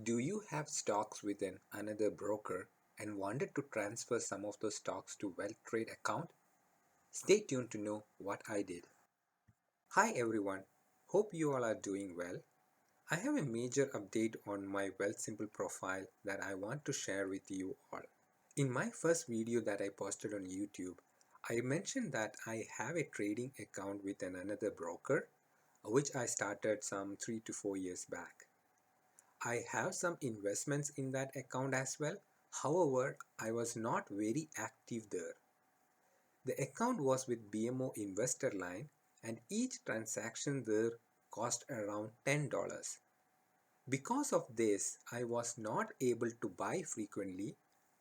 Do you have stocks with another broker and wanted to transfer some of those stocks to WealthTrade account? Stay tuned to know what I did. Hi everyone, hope you all are doing well. I have a major update on my WealthSimple profile that I want to share with you all. In my first video that I posted on YouTube, I mentioned that I have a trading account with another broker, which I started some 3 to 4 years back. I have some investments in that account as well. However, I was not very active there. The account was with BMO Investorline and each transaction there cost around $10. Because of this, I was not able to buy frequently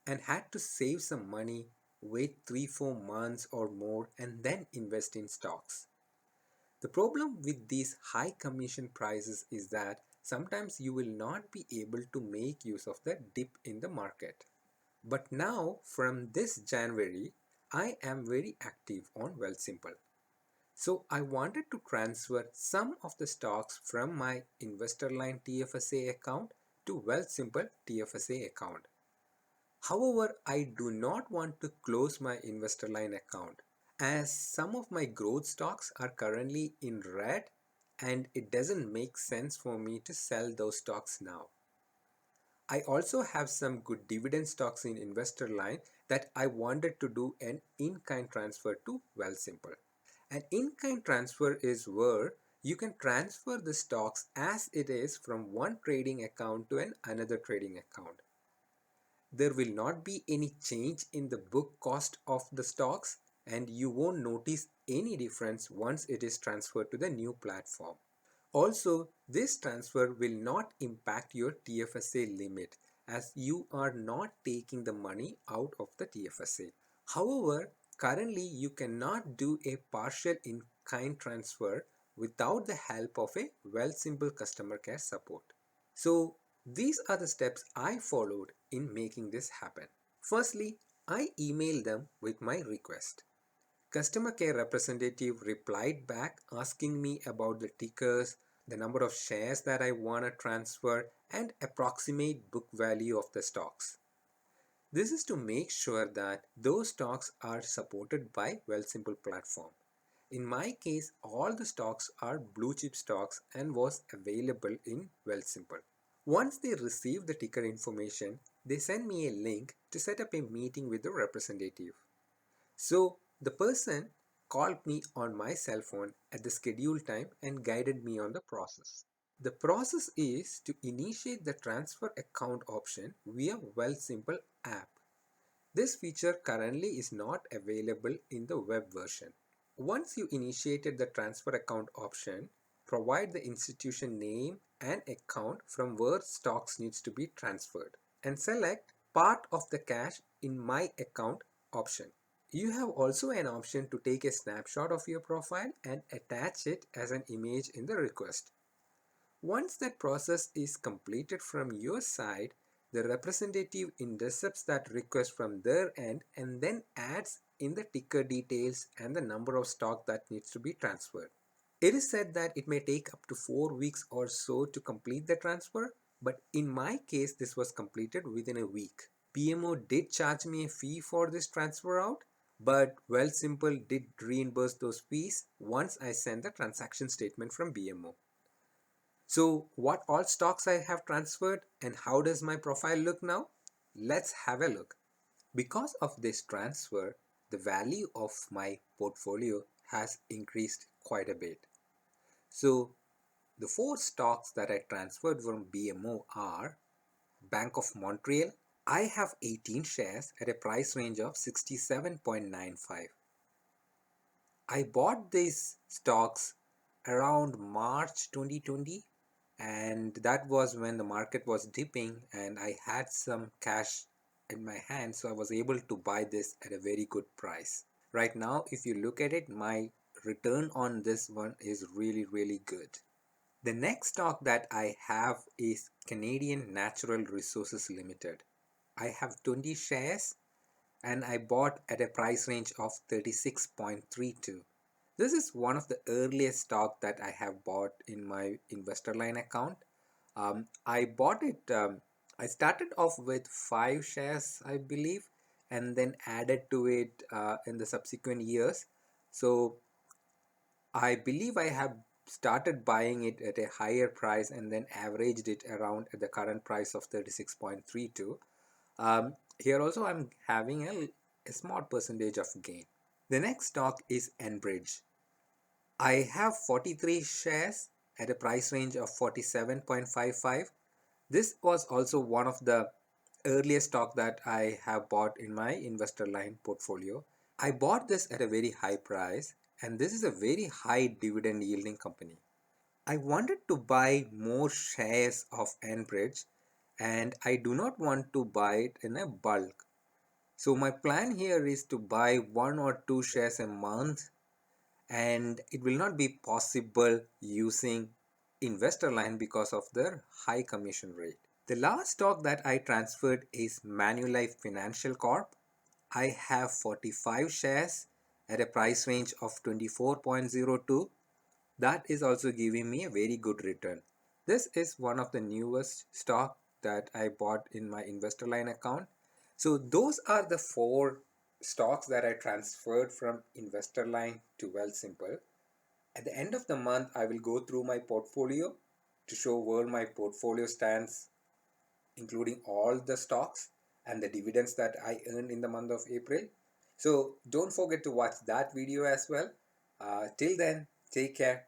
and had to save some money, wait 3-4 months or more and then invest in stocks. The problem with these high commission prices is that sometimes you will not be able to make use of the dip in the market. But now from this January, I am very active on WealthSimple. So I wanted to transfer some of the stocks from my Investorline TFSA account to WealthSimple TFSA account. However, I do not want to close my Investorline account as some of my growth stocks are currently in red and it doesn't make sense for me to sell those stocks now. I also have some good dividend stocks in Investorline that I wanted to do an in-kind transfer to WealthSimple. An in-kind transfer is where you can transfer the stocks as it is from one trading account to another trading account. There will not be any change in the book cost of the stocks and you won't notice any difference once it is transferred to the new platform. Also, this transfer will not impact your TFSA limit as you are not taking the money out of the TFSA. However, currently you cannot do a partial in-kind transfer without the help of a WealthSimple customer care support. So these are the steps I followed in making this happen. Firstly, I emailed them with my request. Customer care representative replied back asking me about the tickers, the number of shares that I want to transfer and approximate book value of the stocks. This is to make sure that those stocks are supported by WealthSimple platform. In my case, all the stocks are blue chip stocks and was available in WealthSimple. Once they receive the ticker information, they send me a link to set up a meeting with the representative. So the person called me on my cell phone at the scheduled time and guided me on the process. The process is to initiate the transfer account option via WealthSimple app. This feature currently is not available in the web version. Once you initiated the transfer account option, provide the institution name and account from where stocks needs to be transferred and select part of the cash in my account option. You have also an option to take a snapshot of your profile and attach it as an image in the request. Once that process is completed from your side, the representative intercepts that request from their end and then adds in the ticker details and the number of stock that needs to be transferred. It is said that it may take up to 4 weeks or so to complete the transfer, but in my case this was completed within a week. BMO did charge me a fee for this transfer out, but WealthSimple did reimburse those fees once I sent the transaction statement from BMO. So what all stocks I have transferred and how does my profile look now? Let's have a look. Because of this transfer, the value of my portfolio has increased quite a bit. So the 4 stocks that I transferred from BMO are Bank of Montreal. I have 18 shares at a price range of 67.95. I bought these stocks around March 2020 and that was when the market was dipping and I had some cash in my hand, so I was able to buy this at a very good price. Right now, if you look at it, my return on this one is really good. The next stock that I have is Canadian Natural Resources Limited. I have 20 shares and I bought at a price range of 36.32. This is one of the earliest stock that I have bought in my Investorline account. I bought it. I started off with 5 shares, I believe, and then added to it in the subsequent years. So I believe I have started buying it at a higher price and then averaged it around at the current price of 36.32. Here also I'm having a small percentage of gain. The next stock is Enbridge. I have 43 shares at a price range of 47.55. This was also one of the earliest stock that I have bought in my Investorline portfolio. I bought this at a very high price, and this is a very high dividend yielding company. I wanted to buy more shares of Enbridge, and I do not want to buy it in a bulk. So my plan here is to buy 1 or 2 shares a month, and it will not be possible using Investorline because of their high commission rate. The last stock that I transferred is Manulife Financial Corp. I have 45 shares at a price range of 24.02. That is also giving me a very good return. This is one of the newest stock that I bought in my Investorline account. So those are the 4 stocks that I transferred from Investorline to WealthSimple. At the end of the month, I will go through my portfolio to show where my portfolio stands, including all the stocks and the dividends that I earned in the month of April. So don't forget to watch that video as well. Till then, take care.